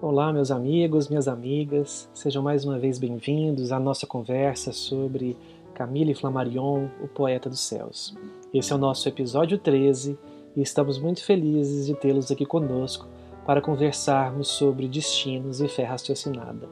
Olá, meus amigos, minhas amigas, sejam mais uma vez bem-vindos à nossa conversa sobre Camille Flammarion, o poeta dos céus. Esse é o nosso episódio 13 e estamos muito felizes de tê-los aqui conosco para conversarmos sobre destinos e fé raciocinada.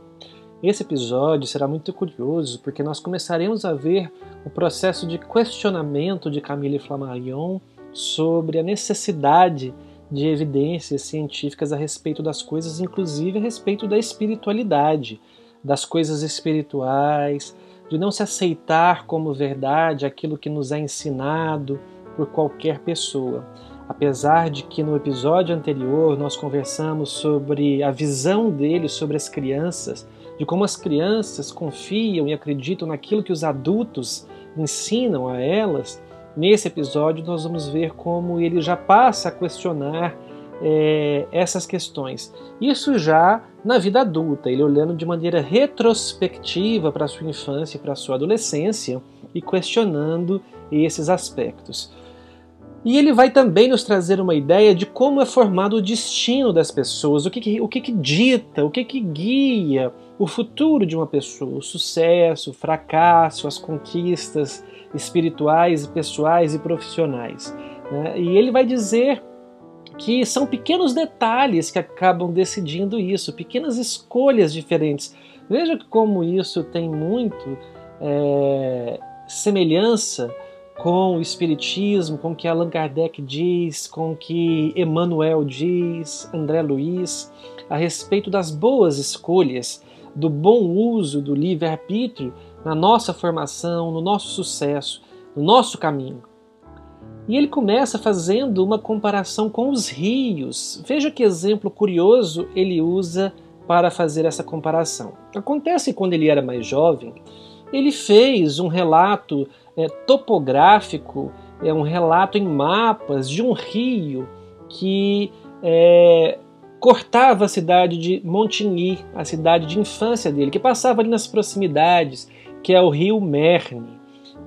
Esse episódio será muito curioso porque nós começaremos a ver o processo de questionamento de Camille Flammarion sobre a necessidade de evidências científicas a respeito das coisas, inclusive a respeito da espiritualidade, das coisas espirituais, de não se aceitar como verdade aquilo que nos é ensinado por qualquer pessoa. Apesar de que no episódio anterior nós conversamos sobre a visão dele sobre as crianças, de como as crianças confiam e acreditam naquilo que os adultos ensinam a elas, nesse episódio nós vamos ver como ele já passa a questionar essas questões. Isso já na vida adulta, ele olhando de maneira retrospectiva para a sua infância e para a sua adolescência e questionando esses aspectos. E ele vai também nos trazer uma ideia de como é formado o destino das pessoas, o que dita, o que guia o futuro de uma pessoa, o sucesso, o fracasso, as conquistas espirituais, pessoais e profissionais. E ele vai dizer que são pequenos detalhes que acabam decidindo isso, pequenas escolhas diferentes. Veja como isso tem muito semelhança com o Espiritismo, com o que Allan Kardec diz, com o que Emmanuel diz, André Luiz, a respeito das boas escolhas, do bom uso do livre-arbítrio na nossa formação, no nosso sucesso, no nosso caminho. E ele começa fazendo uma comparação com os rios. Veja que exemplo curioso ele usa para fazer essa comparação. Acontece que quando ele era mais jovem, ele fez um relato topográfico, um relato em mapas de um rio que cortava a cidade de Montigny, a cidade de infância dele, que passava ali nas proximidades, que é o rio Merne.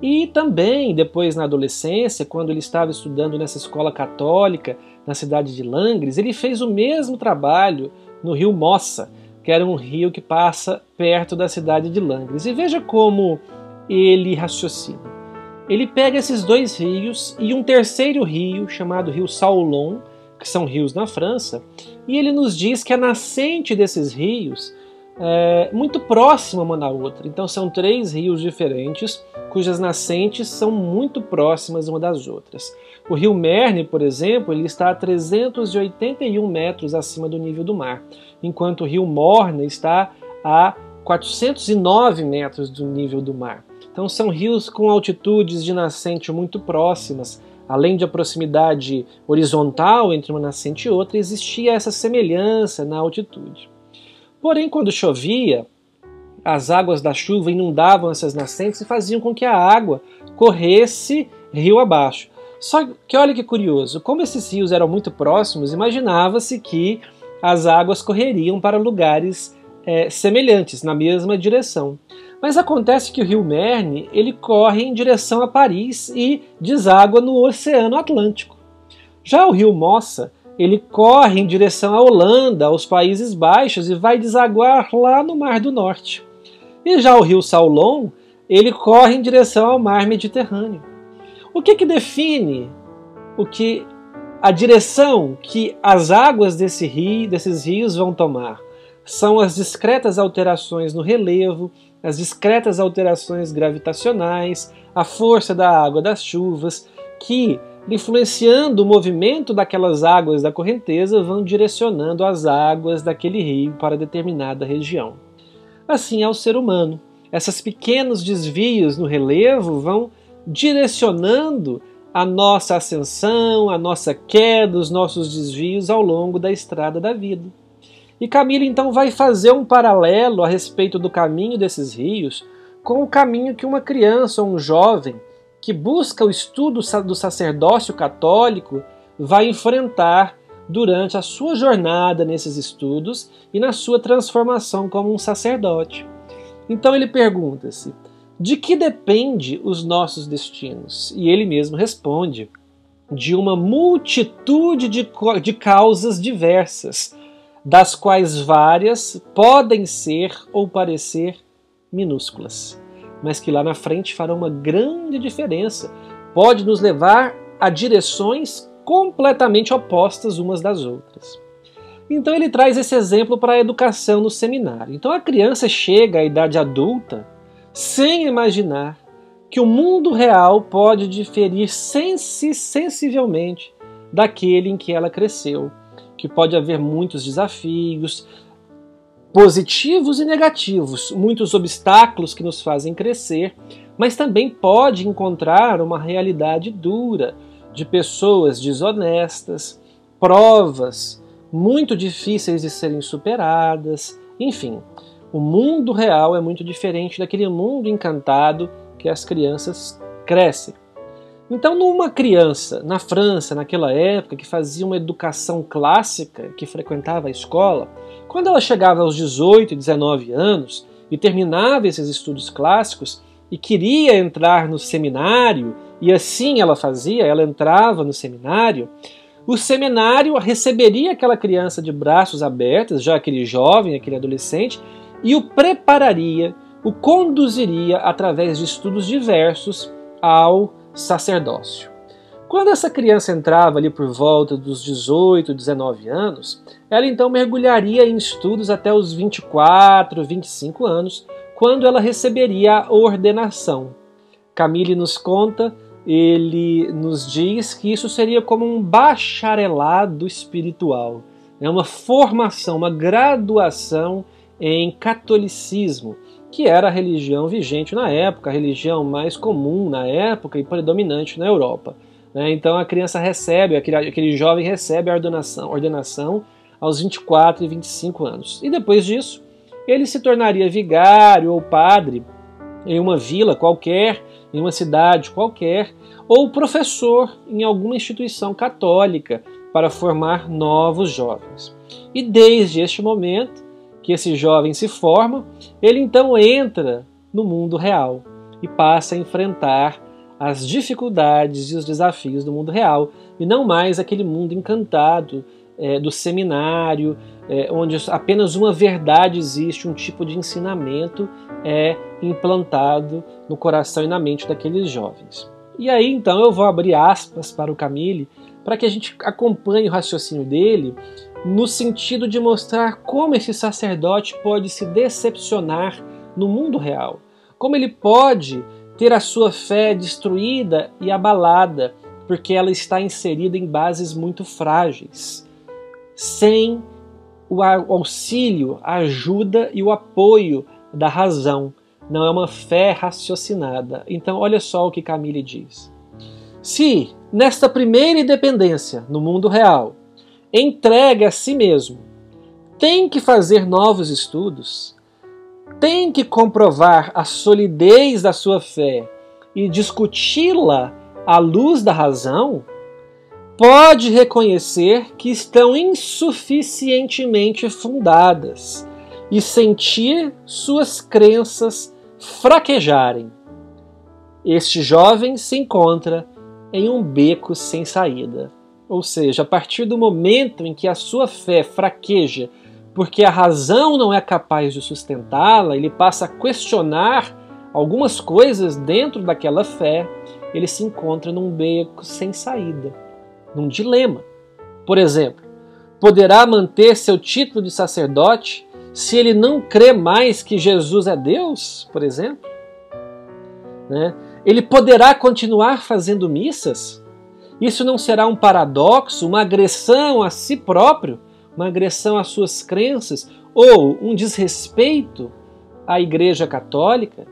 E também, depois na adolescência, quando ele estava estudando nessa escola católica, na cidade de Langres, ele fez o mesmo trabalho no rio Mossa, que era um rio que passa perto da cidade de Langres. E veja como ele raciocina. Ele pega esses dois rios e um terceiro rio, chamado rio Saulon, que são rios na França, e ele nos diz que a nascente desses rios é muito próxima uma da outra. Então são três rios diferentes, cujas nascentes são muito próximas uma das outras. O rio Merne, por exemplo, ele está a 381 metros acima do nível do mar, enquanto o rio Morne está a 409 metros do nível do mar. Então são rios com altitudes de nascente muito próximas. Além de a proximidade horizontal entre uma nascente e outra, existia essa semelhança na altitude. Porém, quando chovia, as águas da chuva inundavam essas nascentes e faziam com que a água corresse rio abaixo. Só que olha que curioso, como esses rios eram muito próximos, imaginava-se que as águas correriam para lugares semelhantes, na mesma direção. Mas acontece que o rio Merne ele corre em direção a Paris e deságua no Oceano Atlântico. Já o rio Mossa ele corre em direção à Holanda, aos Países Baixos e vai desaguar lá no Mar do Norte. E já o rio Saulon ele corre em direção ao Mar Mediterrâneo. O que define a direção que as águas desses rios vão tomar? São as discretas alterações no relevo, as discretas alterações gravitacionais, a força da água das chuvas, que, influenciando o movimento daquelas águas da correnteza, vão direcionando as águas daquele rio para determinada região. Assim é o ser humano. Esses pequenos desvios no relevo vão direcionando a nossa ascensão, a nossa queda, os nossos desvios ao longo da estrada da vida. E Camille então vai fazer um paralelo a respeito do caminho desses rios com o caminho que uma criança ou um jovem que busca o estudo do sacerdócio católico vai enfrentar durante a sua jornada nesses estudos e na sua transformação como um sacerdote. Então ele pergunta-se, de que depende os nossos destinos? E ele mesmo responde, de uma multitude de causas diversas. das quais várias podem ser ou parecer minúsculas, mas que lá na frente farão uma grande diferença. Pode nos levar a direções completamente opostas umas das outras. Então ele traz esse exemplo para a educação no seminário. Então a criança chega à idade adulta sem imaginar que o mundo real pode diferir sensivelmente daquele em que ela cresceu, que pode haver muitos desafios, positivos e negativos, muitos obstáculos que nos fazem crescer, mas também pode encontrar uma realidade dura de pessoas desonestas, provas muito difíceis de serem superadas, enfim. O mundo real é muito diferente daquele mundo encantado que as crianças crescem. Então, numa criança na França, naquela época, que fazia uma educação clássica, que frequentava a escola, quando ela chegava aos 18, 19 anos e terminava esses estudos clássicos e queria entrar no seminário, e assim ela fazia, ela entrava no seminário, o seminário receberia aquela criança de braços abertos, já aquele jovem, aquele adolescente, e o prepararia, o conduziria através de estudos diversos ao sacerdócio. Quando essa criança entrava ali por volta dos 18, 19 anos, ela então mergulharia em estudos até os 24, 25 anos, quando ela receberia a ordenação. Camille nos conta, ele nos diz que isso seria como um bacharelado espiritual, uma formação, uma graduação em catolicismo, que era a religião vigente na época, a religião mais comum na época e predominante na Europa. Então a criança recebe, aquele jovem recebe a ordenação aos 24 e 25 anos. E depois disso, ele se tornaria vigário ou padre em uma vila qualquer, em uma cidade qualquer, ou professor em alguma instituição católica para formar novos jovens. E desde este momento que esse jovem se forma, ele então entra no mundo real e passa a enfrentar as dificuldades e os desafios do mundo real, e não mais aquele mundo encantado do seminário, onde apenas uma verdade existe, um tipo de ensinamento é implantado no coração e na mente daqueles jovens. E aí então eu vou abrir aspas para o Camille, para que a gente acompanhe o raciocínio dele, no sentido de mostrar como esse sacerdote pode se decepcionar no mundo real, como ele pode ter a sua fé destruída e abalada, porque ela está inserida em bases muito frágeis, sem o auxílio, a ajuda e o apoio da razão. Não é uma fé raciocinada. Então olha só o que Camille diz. Se, nesta primeira independência no mundo real, entregue a si mesmo, tem que fazer novos estudos, tem que comprovar a solidez da sua fé e discuti-la à luz da razão, pode reconhecer que estão insuficientemente fundadas e sentir suas crenças fraquejarem. Este jovem se encontra em um beco sem saída. Ou seja, a partir do momento em que a sua fé fraqueja, porque a razão não é capaz de sustentá-la, ele passa a questionar algumas coisas dentro daquela fé, ele se encontra num beco sem saída, num dilema. Por exemplo, poderá manter seu título de sacerdote se ele não crê mais que Jesus é Deus, por exemplo? Ele poderá continuar fazendo missas? Isso não será um paradoxo, uma agressão a si próprio, uma agressão às suas crenças, ou um desrespeito à Igreja Católica?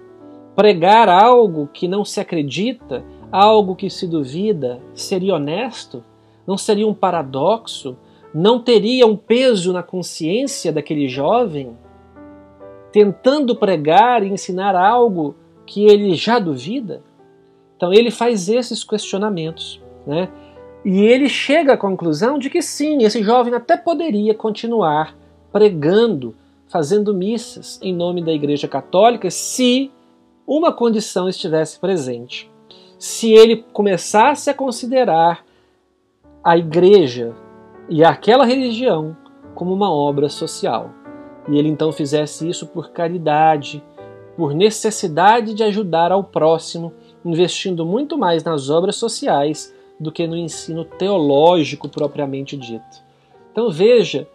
Pregar algo que não se acredita, algo que se duvida, seria honesto? Não seria um paradoxo? Não teria um peso na consciência daquele jovem, tentando pregar e ensinar algo que ele já duvida? Então ele faz esses questionamentos, E ele chega à conclusão de que sim, esse jovem até poderia continuar pregando, fazendo missas em nome da Igreja Católica, se uma condição estivesse presente. Se ele começasse a considerar a Igreja e aquela religião como uma obra social. E ele então fizesse isso por caridade, por necessidade de ajudar ao próximo, investindo muito mais nas obras sociais do que no ensino teológico propriamente dito. Então veja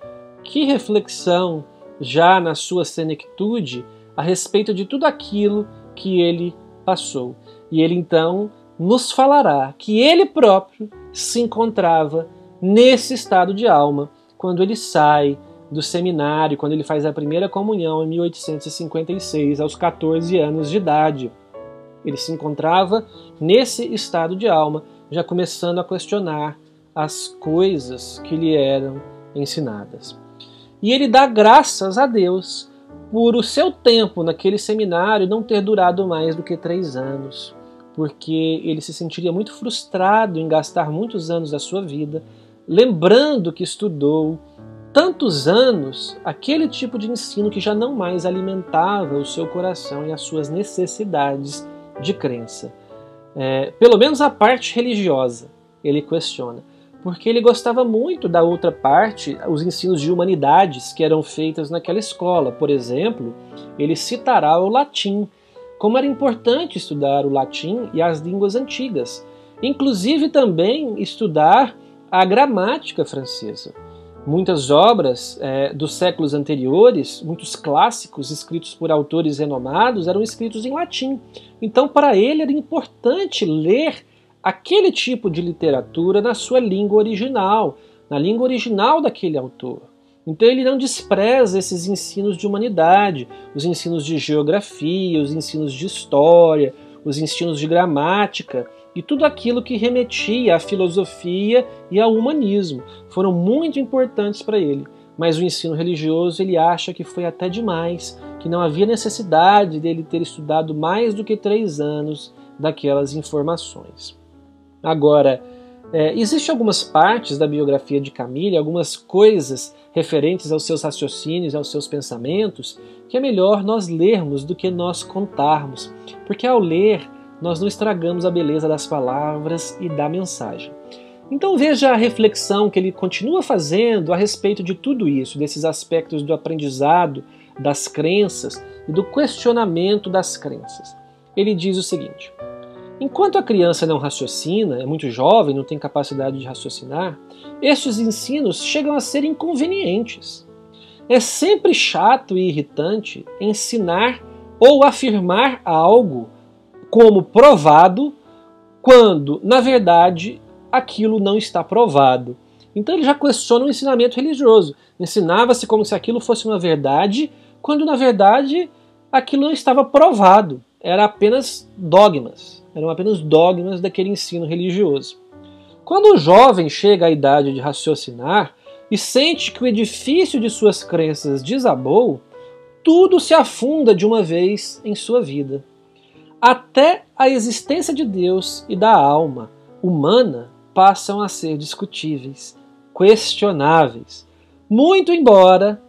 que reflexão já na sua senectude a respeito de tudo aquilo que ele passou. E ele então nos falará que ele próprio se encontrava nesse estado de alma quando ele sai do seminário, quando ele faz a primeira comunhão em 1856, aos 14 anos de idade. Ele se encontrava nesse estado de alma, já começando a questionar as coisas que lhe eram ensinadas. E ele dá graças a Deus por o seu tempo naquele seminário não ter durado mais do que 3 anos, porque ele se sentiria muito frustrado em gastar muitos anos da sua vida, lembrando que estudou tantos anos aquele tipo de ensino que já não mais alimentava o seu coração e as suas necessidades de crença. Pelo menos a parte religiosa, ele questiona, porque ele gostava muito da outra parte, os ensinos de humanidades que eram feitas naquela escola. Por exemplo, ele citará o latim, como era importante estudar o latim e as línguas antigas, inclusive também estudar a gramática francesa. Muitas obras dos séculos anteriores, muitos clássicos escritos por autores renomados, eram escritos em latim. Então, para ele era importante ler aquele tipo de literatura na sua língua original, na língua original daquele autor. Então ele não despreza esses ensinos de humanidade, os ensinos de geografia, os ensinos de história, os ensinos de gramática e tudo aquilo que remetia à filosofia e ao humanismo. Foram muito importantes para ele, mas o ensino religioso ele acha que foi até demais, que não havia necessidade dele ter estudado mais do que 3 anos daquelas informações. Agora, existem algumas partes da biografia de Camille, algumas coisas referentes aos seus raciocínios, aos seus pensamentos, que é melhor nós lermos do que nós contarmos, porque ao ler nós não estragamos a beleza das palavras e da mensagem. Então veja a reflexão que ele continua fazendo a respeito de tudo isso, desses aspectos do aprendizado, das crenças e do questionamento das crenças. Ele diz o seguinte: enquanto a criança não raciocina, é muito jovem, não tem capacidade de raciocinar, estes ensinos chegam a ser inconvenientes. É sempre chato e irritante ensinar ou afirmar algo como provado, quando, na verdade, aquilo não está provado. Então ele já questiona o ensinamento religioso. Ensinava-se como se aquilo fosse uma verdade, quando, na verdade, aquilo não estava provado. Eram apenas dogmas daquele ensino religioso. Quando o jovem chega à idade de raciocinar e sente que o edifício de suas crenças desabou, tudo se afunda de uma vez em sua vida. Até a existência de Deus e da alma humana passam a ser discutíveis, questionáveis. Muito embora,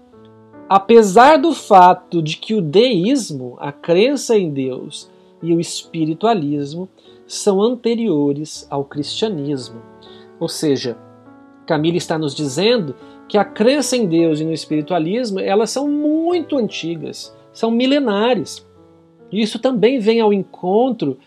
apesar do fato de que o deísmo, a crença em Deus, e o espiritualismo são anteriores ao cristianismo. Ou seja, Camille está nos dizendo que a crença em Deus e no espiritualismo, elas são muito antigas, são milenares. E isso também vem ao encontro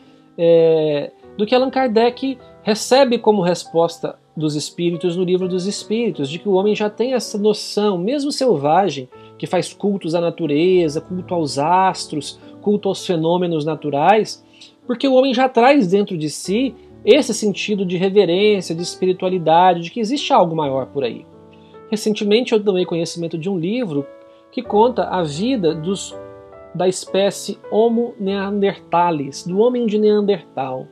do que Allan Kardec recebe como resposta dos espíritos no Livro dos Espíritos, de que o homem já tem essa noção, mesmo selvagem, que faz cultos à natureza, culto aos astros, culto aos fenômenos naturais, porque o homem já traz dentro de si esse sentido de reverência, de espiritualidade, de que existe algo maior por aí. Recentemente eu tomei conhecimento de um livro que conta a vida da espécie Homo neanderthalis, do homem de Neandertal.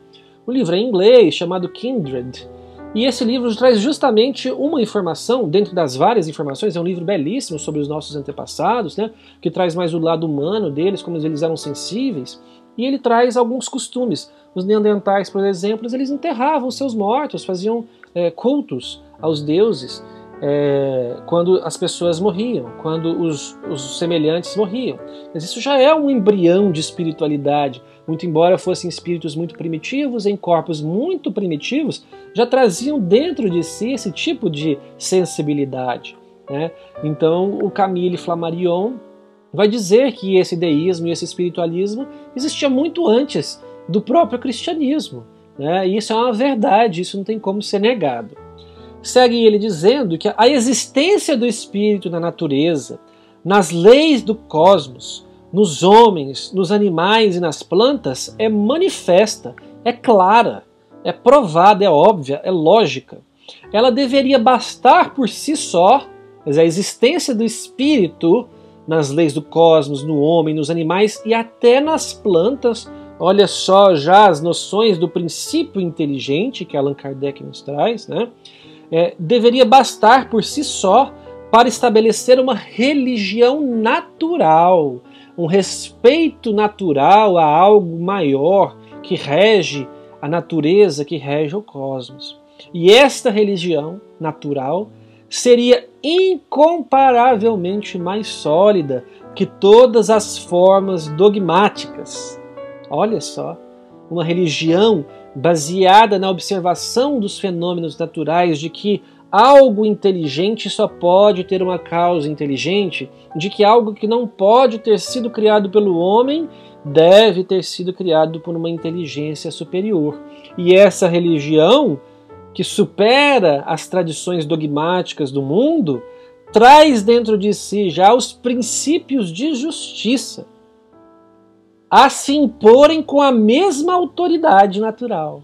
O livro é em inglês, chamado Kindred, e esse livro traz justamente uma informação, dentro das várias informações, é um livro belíssimo sobre os nossos antepassados, né, que traz mais o lado humano deles, como eles eram sensíveis, e ele traz alguns costumes. Os neandertais, por exemplo, eles enterravam seus mortos, faziam cultos aos deuses quando as pessoas morriam, quando os semelhantes morriam. Mas isso já é um embrião de espiritualidade. Muito embora fossem espíritos muito primitivos, em corpos muito primitivos, já traziam dentro de si esse tipo de sensibilidade. né? Então o Camille Flammarion vai dizer que esse deísmo e esse espiritualismo existia muito antes do próprio cristianismo, né? E isso é uma verdade, isso não tem como ser negado. Segue ele dizendo que a existência do espírito na natureza, nas leis do cosmos, nos homens, nos animais e nas plantas é manifesta, é clara, é provada, é óbvia, é lógica. Ela deveria bastar por si só, mas a existência do espírito nas leis do cosmos, no homem, nos animais e até nas plantas. Olha só já as noções do princípio inteligente que Allan Kardec nos traz, né? Deveria bastar por si só para estabelecer uma religião natural, um respeito natural a algo maior que rege a natureza, que rege o cosmos. E esta religião natural seria incomparavelmente mais sólida que todas as formas dogmáticas. Olha só, uma religião baseada na observação dos fenômenos naturais, de que algo inteligente só pode ter uma causa inteligente, de que algo que não pode ter sido criado pelo homem deve ter sido criado por uma inteligência superior. E essa religião, que supera as tradições dogmáticas do mundo, traz dentro de si já os princípios de justiça a se imporem com a mesma autoridade natural.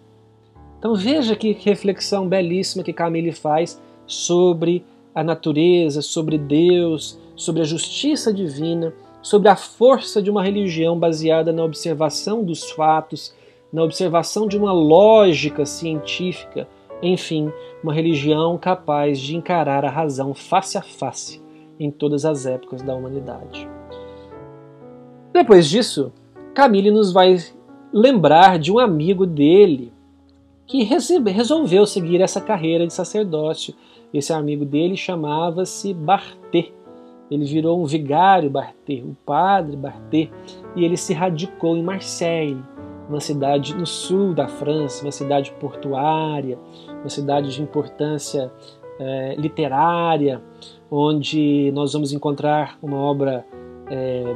Então veja que reflexão belíssima que Camille faz sobre a natureza, sobre Deus, sobre a justiça divina, sobre a força de uma religião baseada na observação dos fatos, na observação de uma lógica científica, enfim, uma religião capaz de encarar a razão face a face em todas as épocas da humanidade. Depois disso, Camille nos vai lembrar de um amigo dele que resolveu seguir essa carreira de sacerdócio. Esse amigo dele chamava-se Barthé. Ele virou um vigário Barthé, o padre Barthé, e ele se radicou em Marseille, uma cidade no sul da França, uma cidade portuária, uma cidade de importância literária, onde nós vamos encontrar uma obra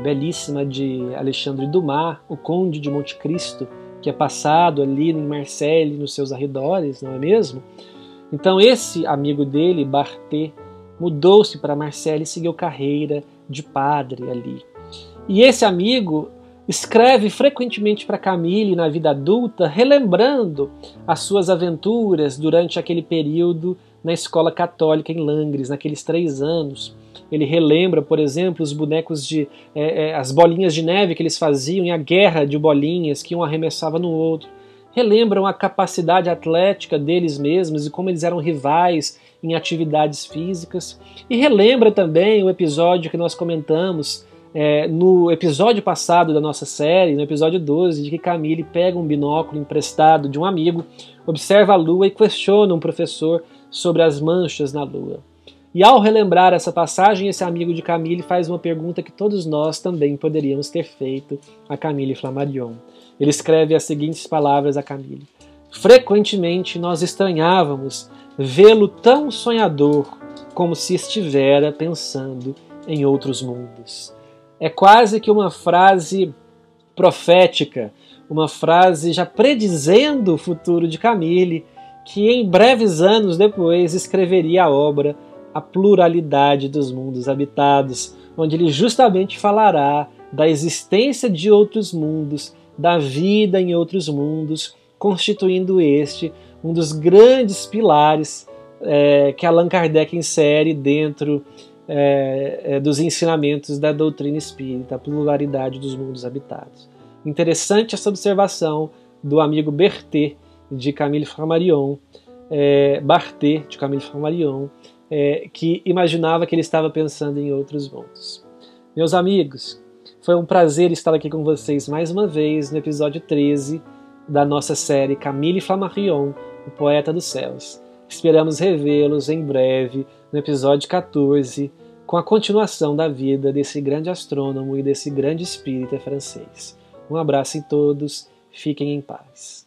belíssima de Alexandre Dumas, O Conde de Monte Cristo, que é passado ali em Marseille, nos seus arredores, não é mesmo? Então esse amigo dele, Barthé, mudou-se para Marseille e seguiu carreira de padre ali. E esse amigo escreve frequentemente para Camille na vida adulta, relembrando as suas aventuras durante aquele período na escola católica em Langres, naqueles 3 anos. Ele relembra, por exemplo, os bonecos as bolinhas de neve que eles faziam e a guerra de bolinhas que um arremessava no outro. Relembram a capacidade atlética deles mesmos e como eles eram rivais em atividades físicas. E relembra também o episódio que nós comentamos no episódio passado da nossa série, no episódio 12, de que Camille pega um binóculo emprestado de um amigo, observa a lua e questiona um professor sobre as manchas na lua. E ao relembrar essa passagem, esse amigo de Camille faz uma pergunta que todos nós também poderíamos ter feito a Camille Flammarion. Ele escreve as seguintes palavras a Camille: frequentemente nós estranhávamos vê-lo tão sonhador como se estivera pensando em outros mundos. É quase que uma frase profética, uma frase já predizendo o futuro de Camille, que em breves anos depois escreveria a obra A Pluralidade dos Mundos Habitados, onde ele justamente falará da existência de outros mundos, da vida em outros mundos, constituindo este um dos grandes pilares que Allan Kardec insere dentro dos ensinamentos da doutrina espírita, a pluralidade dos mundos habitados. Interessante essa observação do amigo Barthé de Camille Flammarion, que imaginava que ele estava pensando em outros mundos. Meus amigos, foi um prazer estar aqui com vocês mais uma vez no episódio 13 da nossa série Camille Flammarion, o Poeta dos Céus. Esperamos revê-los em breve no episódio 14, com a continuação da vida desse grande astrônomo e desse grande espírita francês. Um abraço em todos, fiquem em paz.